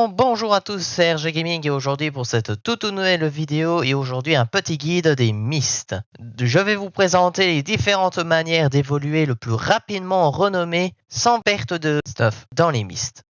Bonjour à tous, c'est RG Gaming et aujourd'hui pour cette toute nouvelle vidéo et aujourd'hui un petit guide des Myst. Je vais vous présenter les différentes manières d'évoluer le plus rapidement en renommée sans perte de stuff dans les Myst.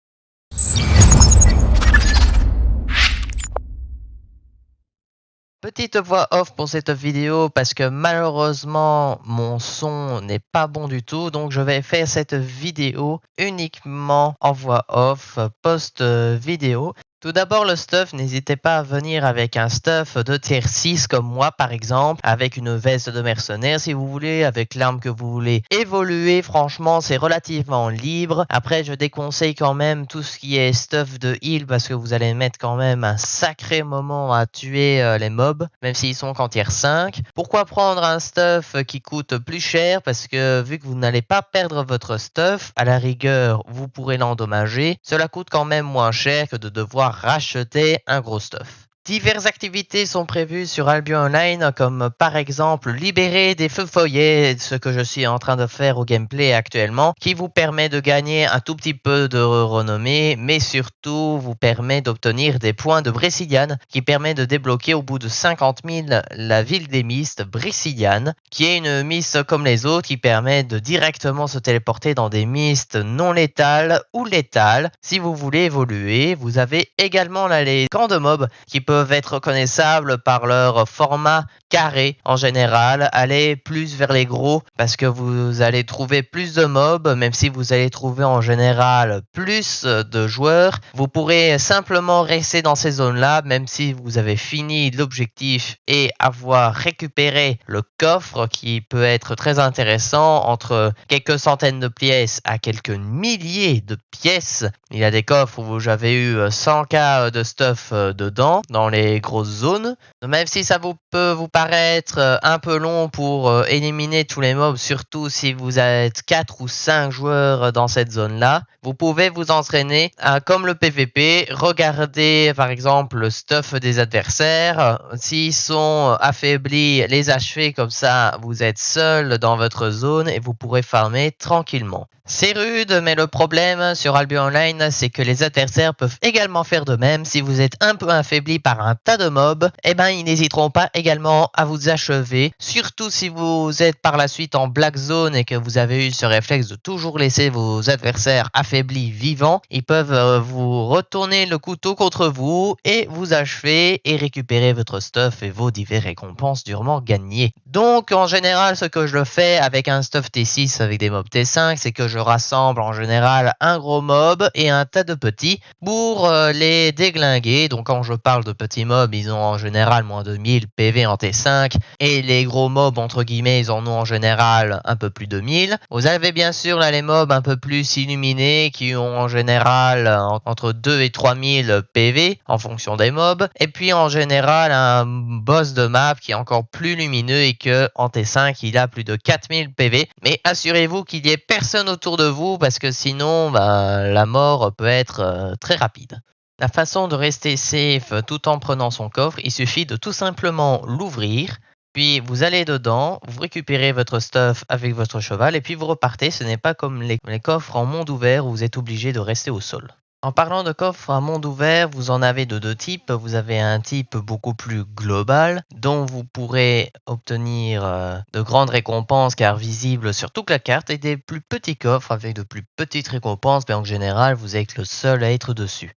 Petite voix off pour cette vidéo parce que malheureusement mon son n'est pas bon du tout, donc je vais faire cette vidéo uniquement en voix off post-vidéo. Tout d'abord le stuff, n'hésitez pas à venir avec un stuff de tier 6 comme moi par exemple, avec une veste de mercenaire si vous voulez, avec l'arme que vous voulez évoluer, franchement c'est relativement libre. Après je déconseille quand même tout ce qui est stuff de heal parce que vous allez mettre quand même un sacré moment à tuer les mobs, même s'ils sont qu'en tier 5. Pourquoi prendre un stuff qui coûte plus cher? Parce que vu que vous n'allez pas perdre votre stuff, à la rigueur vous pourrez l'endommager, cela coûte quand même moins cher que de devoir racheter un gros stuff. Diverses activités sont prévues sur Albion Online, comme par exemple libérer des feux follets, ce que je suis en train de faire au gameplay actuellement, qui vous permet de gagner un tout petit peu de renommée, mais surtout vous permet d'obtenir des points de Briciliane, qui permet de débloquer au bout de 50 000 la ville des Myst, Briciliane, qui est une Myst comme les autres, qui permet de directement se téléporter dans des Myst non létales ou létales. Si vous voulez évoluer, vous avez également là, les camps de mobs qui peuvent être reconnaissables par leur format carré en général. Allez plus vers les gros parce que vous allez trouver plus de mobs, même si vous allez trouver en général plus de joueurs. Vous pourrez simplement rester dans ces zones-là, même si vous avez fini l'objectif et avoir récupéré le coffre qui peut être très intéressant, entre quelques centaines de pièces à quelques milliers de pièces. Il y a des coffres où j'avais eu 100k de stuff dedans, dans les grosses zones. Même si ça peut vous paraître un peu long pour éliminer tous les mobs, surtout si vous êtes 4 ou 5 joueurs dans cette zone-là, vous pouvez vous entraîner comme le PVP, regarder par exemple le stuff des adversaires. S'ils sont affaiblis, les achever, comme ça vous êtes seul dans votre zone et vous pourrez farmer tranquillement. C'est rude, mais le problème sur Albion Online, c'est que les adversaires peuvent également faire de même. Si vous êtes un peu affaibli par un tas de mobs, ils n'hésiteront pas également à vous achever. Surtout si vous êtes par la suite en black zone et que vous avez eu ce réflexe de toujours laisser vos adversaires affaiblis vivants, ils peuvent vous retourner le couteau contre vous et vous achever et récupérer votre stuff et vos diverses récompenses durement gagnées. Donc en général, ce que je fais avec un stuff T6 avec des mobs T5, c'est que je rassemble en général un gros mob et un tas de petits pour les déglinguer. Donc quand je parle de petits mobs, ils ont en général moins de 1000 PV en T5 et les gros mobs entre guillemets, ils en ont en général un peu plus de 1000. Vous avez bien sûr là les mobs un peu plus illuminés qui ont en général entre 2 et 3000 PV en fonction des mobs, et puis en général un boss de map qui est encore plus lumineux et que en T5 il a plus de 4000 PV. Mais assurez-vous qu'il n'y ait personne autour de vous parce que sinon la mort peut être très rapide. La façon de rester safe tout en prenant son coffre, il suffit de tout simplement l'ouvrir, puis vous allez dedans, vous récupérez votre stuff avec votre cheval et puis vous repartez. Ce n'est pas comme les coffres en monde ouvert où vous êtes obligé de rester au sol. En parlant de coffres à monde ouvert, vous en avez de deux types. Vous avez un type beaucoup plus global dont vous pourrez obtenir de grandes récompenses car visibles sur toute la carte, et des plus petits coffres avec de plus petites récompenses, mais en général vous êtes le seul à être dessus.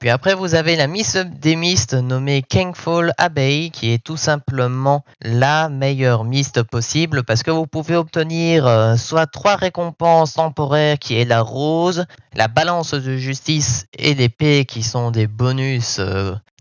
Puis après vous avez la Myst des Myst nommée Kingfall Abbey, qui est tout simplement la meilleure Myst possible parce que vous pouvez obtenir soit 3 récompenses temporaires qui est la rose, la balance de justice et l'épée qui sont des bonus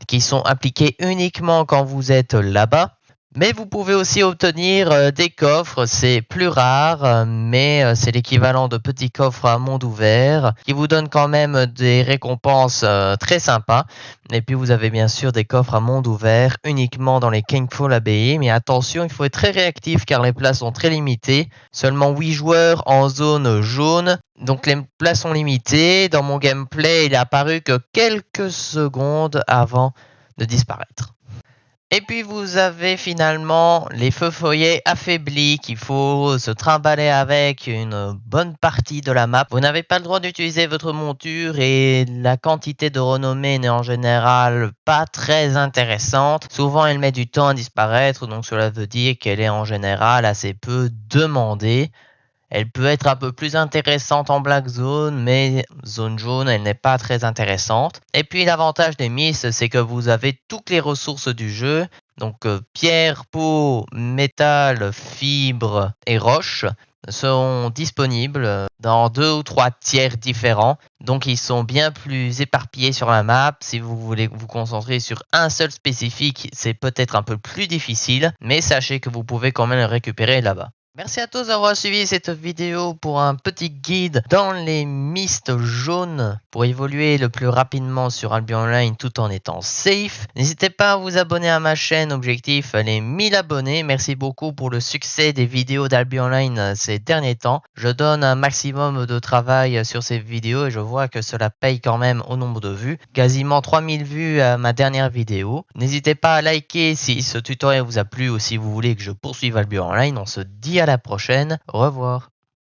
qui sont appliqués uniquement quand vous êtes là-bas. Mais vous pouvez aussi obtenir des coffres, c'est plus rare, mais c'est l'équivalent de petits coffres à monde ouvert qui vous donnent quand même des récompenses très sympas. Et puis vous avez bien sûr des coffres à monde ouvert uniquement dans les Kingfall Abbey, mais attention, il faut être très réactif car les places sont très limitées. Seulement 8 joueurs en zone jaune, donc les places sont limitées. Dans mon gameplay, il est apparu que quelques secondes avant de disparaître. Et puis vous avez finalement les feux follets affaiblis qu'il faut se trimballer avec une bonne partie de la map. Vous n'avez pas le droit d'utiliser votre monture et la quantité de renommée n'est en général pas très intéressante. Souvent elle met du temps à disparaître, donc cela veut dire qu'elle est en général assez peu demandée. Elle peut être un peu plus intéressante en Black Zone, mais zone jaune, elle n'est pas très intéressante. Et puis l'avantage des mists, c'est que vous avez toutes les ressources du jeu. Donc pierre, peau, métal, fibres et roches sont disponibles dans 2 ou 3 tiers différents. Donc ils sont bien plus éparpillés sur la map. Si vous voulez vous concentrer sur un seul spécifique, c'est peut-être un peu plus difficile, mais sachez que vous pouvez quand même le récupérer là-bas. Merci à tous d'avoir suivi cette vidéo pour un petit guide dans les mistes jaunes pour évoluer le plus rapidement sur Albion Online tout en étant safe. N'hésitez pas à vous abonner à ma chaîne, objectif les 1000 abonnés. Merci beaucoup pour le succès des vidéos d'Albion Online ces derniers temps. Je donne un maximum de travail sur ces vidéos et je vois que cela paye quand même au nombre de vues. Quasiment 3000 vues à ma dernière vidéo. N'hésitez pas à liker si ce tutoriel vous a plu ou si vous voulez que je poursuive Albion Online. On se dit à la prochaine. Au revoir.